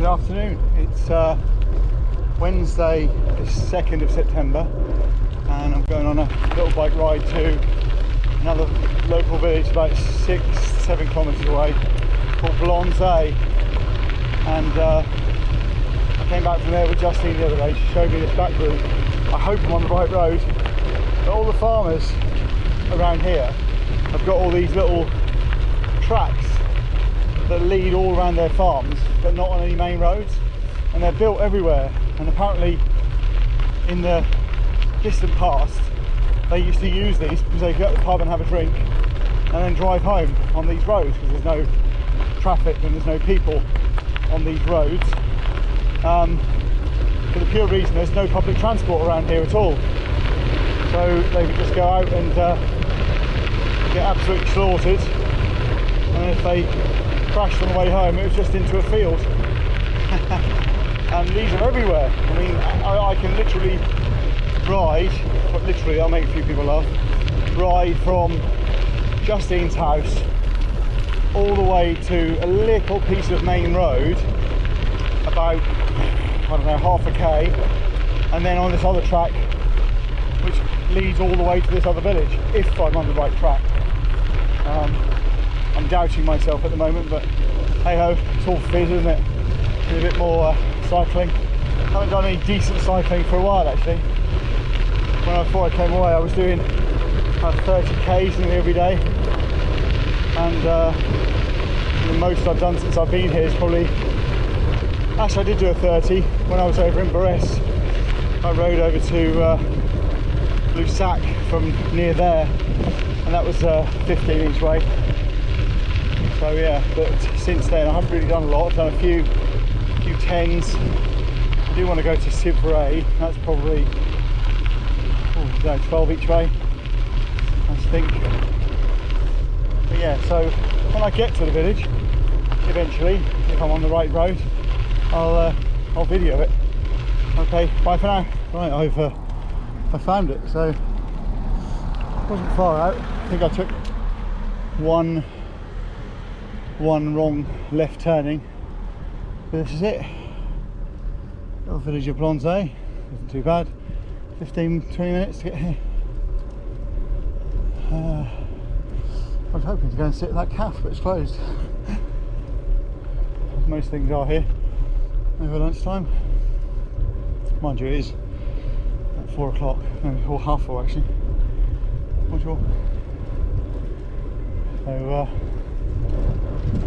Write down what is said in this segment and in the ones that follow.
Good afternoon. It's Wednesday the 2nd of September and I'm going on a little bike ride to another local village about 6-7 kilometres away called Blonze, and I came back from there with Justine the other day. She showed me this back route. I hope I'm on the right road, but all the farmers around here have got all these little tracks that lead all around their farms but not on any main roads, and they're built everywhere. And apparently in the distant past they used to use these because they go to the pub and have a drink and then drive home on these roads because there's no traffic and there's no people on these roads, for the pure reason there's no public transport around here at all. So they would just go out and get absolutely slaughtered, and if they crashed on the way home it was just into a field. And these are everywhere. I mean, I can literally ride, but literally I'll make a few people laugh, ride from Justine's house all the way to a little piece of main road about, I don't know, half a k, and then on this other track which leads all the way to this other village, if I'm on the right track. I'm doubting myself at the moment, but hey ho, it's all fizz, isn't it? A bit more cycling. I haven't done any decent cycling for a while actually. Before I came away I was doing 30 k's nearly every day, and the most I've done since I've been here is probably, actually I did do a 30 when I was over in Barres. I rode over to Lussac from near there, and that was 15 each way. So yeah, but since then I haven't really done a lot. I've done a few 10s. I do want to go to Civray. That's probably 12 each way, I think. But yeah, so when I get to the village, eventually, if I'm on the right road, I'll video it. Okay, bye for now. Right, I found it. So it wasn't far out. I think I took one wrong left turning, but this is it. Little village of Blonze. Isn't too bad. 15-20 minutes to get here. I was hoping to go and sit at that cafe, but it's closed. Most things are here over lunchtime. Mind you, it is at 4 o'clock, or half 4 actually. Not sure. So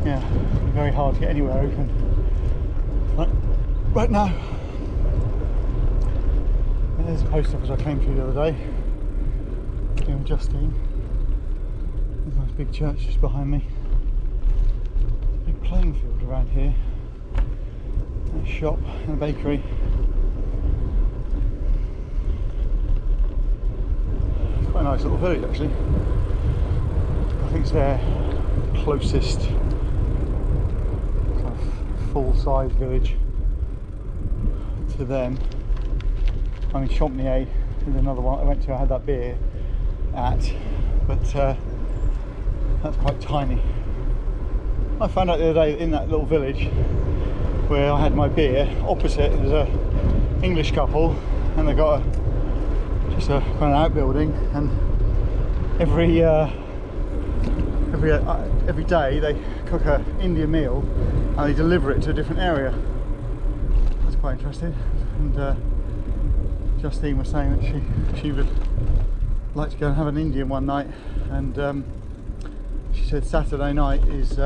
yeah, very hard to get anywhere open right now. There's a post office I came through the other day, with Justine. There's a nice big church just behind me. There's a big playing field around here. A shop and a bakery. It's quite a nice little village actually. I think it's their closest kind of full-size village to them. I mean, Champnier is another one I went to. I had that beer at, but that's quite tiny. I found out the other day that in that little village where I had my beer, opposite there's a English couple, and they got just a kind of outbuilding, and every day they cook an Indian meal and they deliver it to a different area. That's quite interesting. And Justine was saying that she would like to go and have an Indian one night, and she said Saturday night is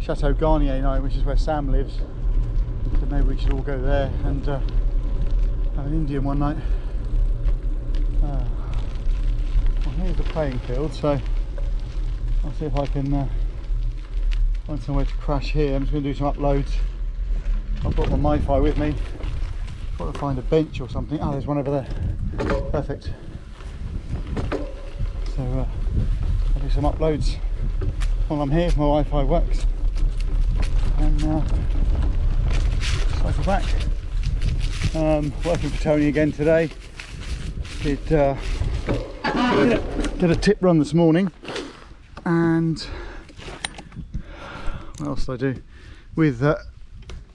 Chateau Garnier night, which is where Sam lives, so maybe we should all go there and have an Indian one night. Well, here's the playing field, so I'll see if I can find somewhere to crash here. I'm just going to do some uploads. I've got my Wi-Fi with me. Got to find a bench or something. Oh, there's one over there. Perfect. So I'll do some uploads while I'm here if my Wi-Fi works, and cycle back. Working for Tony again today. Did a tip run this morning, and what else did I do? With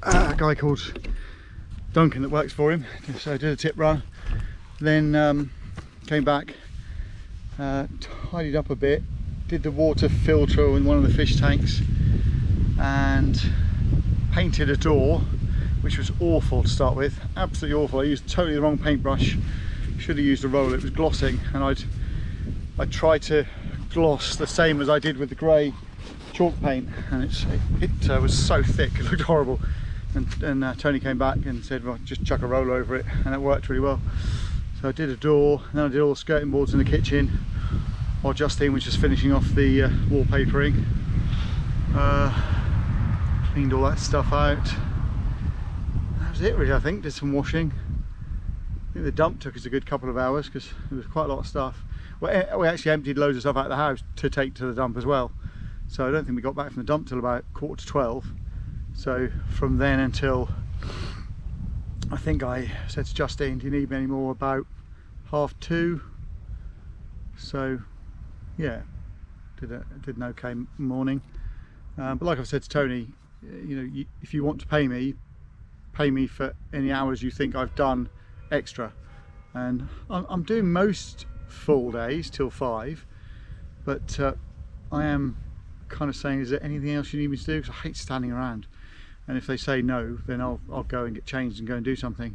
a guy called Duncan that works for him, so I did a tip run, then came back, tidied up a bit, did the water filter in one of the fish tanks, and painted a door, which was awful to start with, absolutely awful. I used totally the wrong paintbrush, should have used a roller. It was glossing, and I tried to gloss the same as I did with the grey chalk paint, and it was so thick, it looked horrible. And Tony came back and said, well, just chuck a roller over it, and it worked really well. So I did a door, and then I did all the skirting boards in the kitchen while Justine was just finishing off the wallpapering. Cleaned all that stuff out. That was it really, I think. Did some washing. I think the dump took us a good couple of hours because there was quite a lot of stuff. Well, we actually emptied loads of stuff out of the house to take to the dump as well. So I don't think we got back from the dump till about 11:45. So from then until, I think I said to Justine, do you need me anymore, about 1:30. So yeah, did an okay morning. But like I've said to Tony, you know, if you want to pay me for any hours you think I've done extra. And I'm doing most full days till 5, but I am kind of saying, is there anything else you need me to do? Because I hate standing around. And if they say no, then I'll go and get changed and go and do something.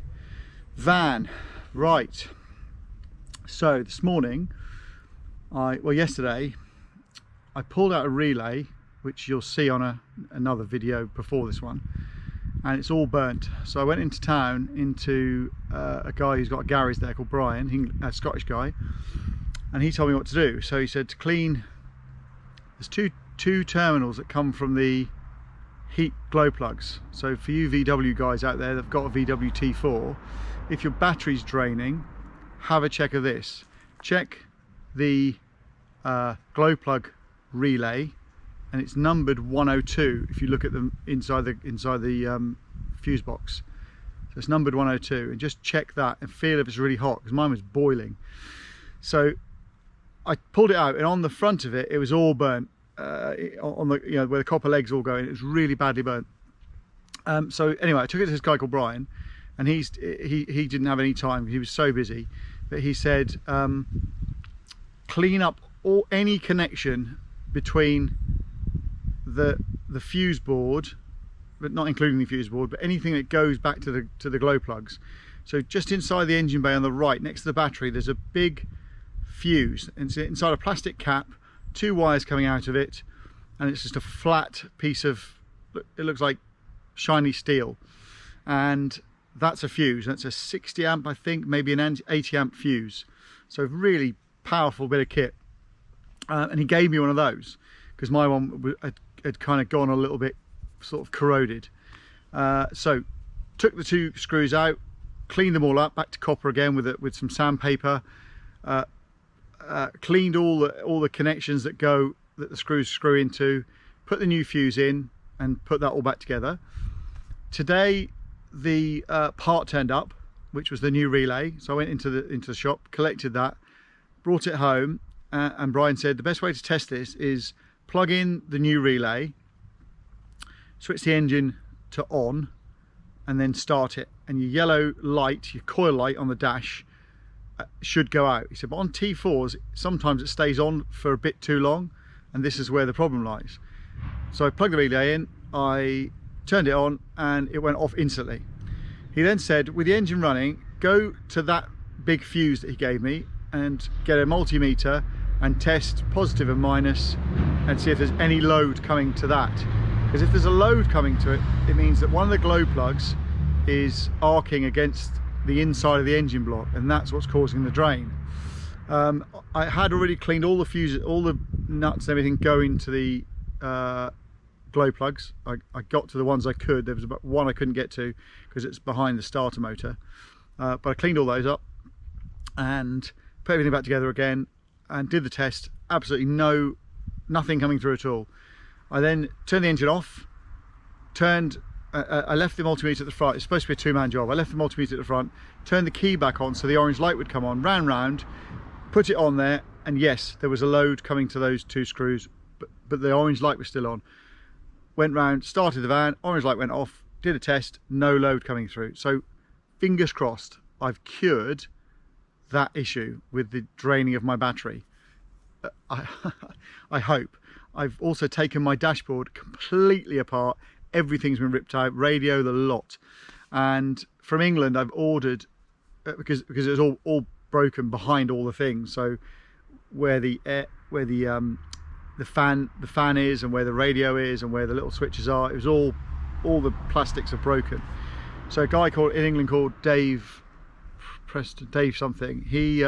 Van, right. So this morning, yesterday, I pulled out a relay, which you'll see on another video before this one, and it's all burnt. So I went into town into a guy who's got a garage there called Brian, a Scottish guy, and he told me what to do. So he said to clean, there's two terminals that come from the heat glow plugs. So for you VW guys out there that've got a VW T4, if your battery's draining, have a check of this. Check the glow plug relay, and it's numbered 102 if you look at them inside the fuse box. So it's numbered 102, and just check that and feel if it's really hot, because mine was boiling. So I pulled it out, and on the front of it, it was all burnt. On the, you know, where the copper legs all go in, it was really badly burnt. So anyway, I took it to this guy called Brian, and he didn't have any time, he was so busy, but he said clean up any connection between the fuse board, but not including the fuse board, but anything that goes back to the glow plugs. So just inside the engine bay on the right, next to the battery, there's a big fuse, and it's inside a plastic cap, 2 wires coming out of it, and it's just a flat piece of, it looks like shiny steel, and that's a fuse. That's a 60 amp, I think, maybe an 80 amp fuse. So really powerful bit of kit. And he gave me one of those because my one had kind of gone a little bit sort of corroded. So took the 2 screws out, cleaned them all up, back to copper again with some sandpaper. Cleaned all the connections that the screws screw into, put the new fuse in, and put that all back together. Today the part turned up, which was the new relay. So I went into the shop, collected that, brought it home, and Brian said the best way to test this is plug in the new relay, switch the engine to on, and then start it, and your yellow light, your coil light on the dash, should go out. He said, but on T4s sometimes it stays on for a bit too long, and this is where the problem lies. So I plugged the relay in, I turned it on, and it went off instantly. He then said, with the engine running, go to that big fuse that he gave me and get a multimeter and test positive and minus and see if there's any load coming to that. Because if there's a load coming to it, it means that one of the glow plugs is arcing against the inside of the engine block, and that's what's causing the drain. I had already cleaned all the fuses, all the nuts and everything going to the glow plugs. I got to the ones I could. There was about one I couldn't get to because it's behind the starter motor, but I cleaned all those up and put everything back together again and did the test. Absolutely nothing coming through at all. I then turned the engine off, I left the multimeter at the front. It's supposed to be a 2-man job. I left the multimeter at the front, turned the key back on so the orange light would come on, ran round, put it on there, and yes, there was a load coming to those 2 screws, but the orange light was still on. Went round, started the van, orange light went off, did a test, no load coming through. So fingers crossed, I've cured that issue with the draining of my battery. I hope. I've also taken my dashboard completely apart. Everything's been ripped out, radio, the lot. And from England, I've ordered, because it's all broken behind all the things. So where the fan is, and where the radio is, and where the little switches are, it was all the plastics are broken. So a guy in England called Dave something, he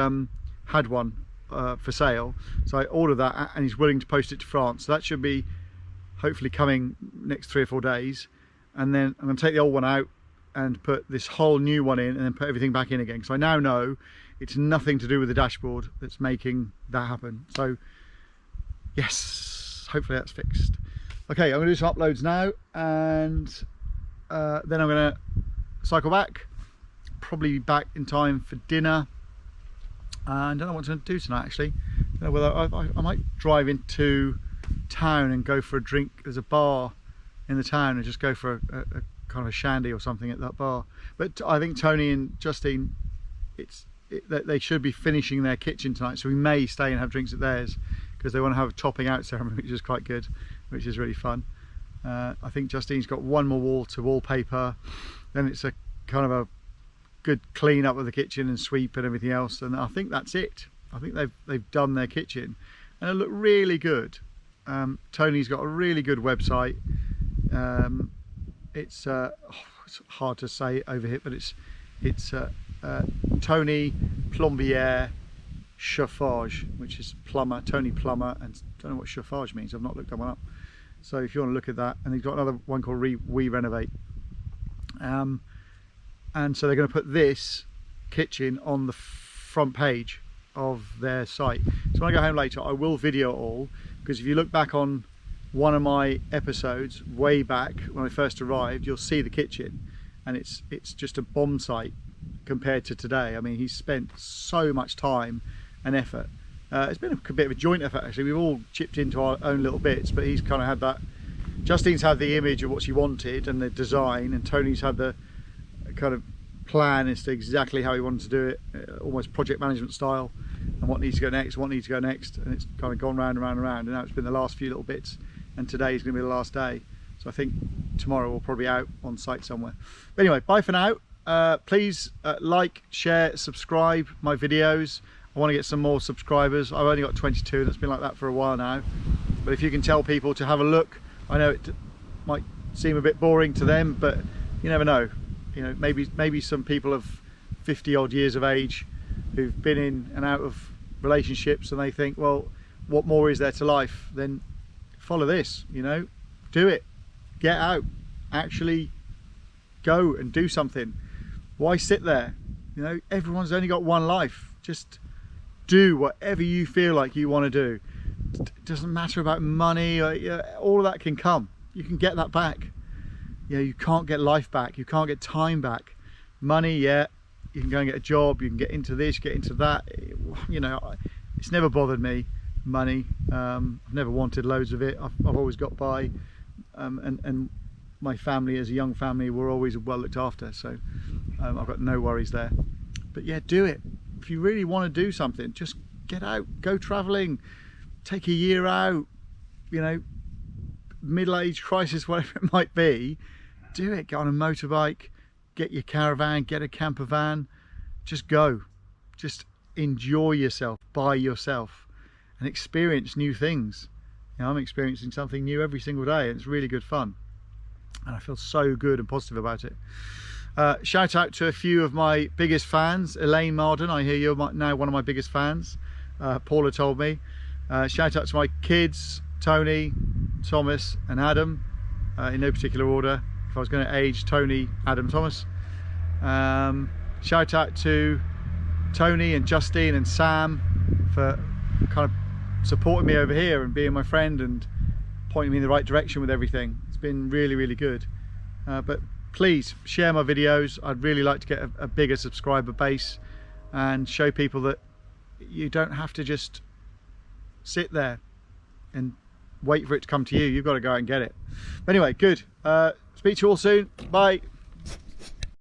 had one for sale, so I ordered that, and he's willing to post it to France. So that should be hopefully coming next 3 or 4 days, and then I'm going to take the old one out and put this whole new one in, and then put everything back in again. So I now know it's nothing to do with the dashboard that's making that happen. So yes, hopefully that's fixed. Okay, I'm going to do some uploads now, and then I'm going to cycle back, probably be back in time for dinner. I don't know what to do tonight, actually. I don't know whether I might drive into town and go for a drink. There's a bar in the town, and just go for a kind of a shandy or something at that bar. But I think Tony and Justine, they should be finishing their kitchen tonight, so we may stay and have drinks at theirs, because they want to have a topping out ceremony, which is quite good, which is really fun. I think Justine's got one more wall to wallpaper, then it's a kind of a good clean up of the kitchen and sweep and everything else, and I think that's it. I think they've done their kitchen, and it looked really good. Tony's got a really good website. It's hard to say over here, but it's Tony Plombier Chauffage, which is plumber, Tony Plumber, and I don't know what chauffage means. I've not looked that one up. So if you want to look at that, and he's got another one called We Renovate. And so they're going to put this kitchen on the front page of their site. So when I go home later, I will video it all, because if you look back on one of my episodes way back when I first arrived, you'll see the kitchen, and it's just a bomb site compared to today. I mean, he's spent so much time and effort. It's been a bit of a joint effort, actually. We've all chipped into our own little bits, but he's kind of had that. Justine's had the image of what she wanted and the design, and Tony's had the kind of plan as to exactly how he wanted to do it, almost project management style, and what needs to go next, and it's kind of gone round and round and round, and now it's been the last few little bits, and today is going to be the last day. So I think tomorrow we'll probably out on site somewhere. But anyway, bye for now. Please like, share, subscribe my videos. I want to get some more subscribers. I've only got 22, and it's been like that for a while now. But if you can tell people to have a look, I know it might seem a bit boring to them, but you never know. You know, maybe some people of 50 odd years of age who've been in and out of relationships, and they think, well, what more is there to life? Then follow this, you know, do it, get out, actually go and do something. Why sit there? You know, everyone's only got one life. Just do whatever you feel like you want to do. It doesn't matter about money, or, you know, all of that can come. You can get that back. You know, you can't get life back, you can't get time back. Money, yeah, you can go and get a job, you can get into this, get into that. You know, it's never bothered me, money. I've never wanted loads of it. I've always got by, and my family, as a young family, were always well looked after, so I've got no worries there. But yeah, do it. If you really want to do something, just get out, go traveling, take a year out, you know, middle-age crisis, whatever it might be, do it. Get on a motorbike, get your caravan, get a camper van, just go, just enjoy yourself by yourself and experience new things. You know, I'm experiencing something new every single day, and it's really good fun, and I feel so good and positive about it. Shout out to a few of my biggest fans. Elaine Marden, I hear you're now one of my biggest fans. Paula told me. Shout out to my kids, Tony, Thomas and Adam, in no particular order. If I was going to age, Tony, Adam, Thomas. Shout out to Tony and Justine and Sam for kind of supporting me over here and being my friend and pointing me in the right direction with everything. It's been really, really good. But please share my videos. I'd really like to get a bigger subscriber base and show people that you don't have to just sit there and wait for it to come to you. You've got to go out and get it. But anyway, good. Speak to you all soon. Bye.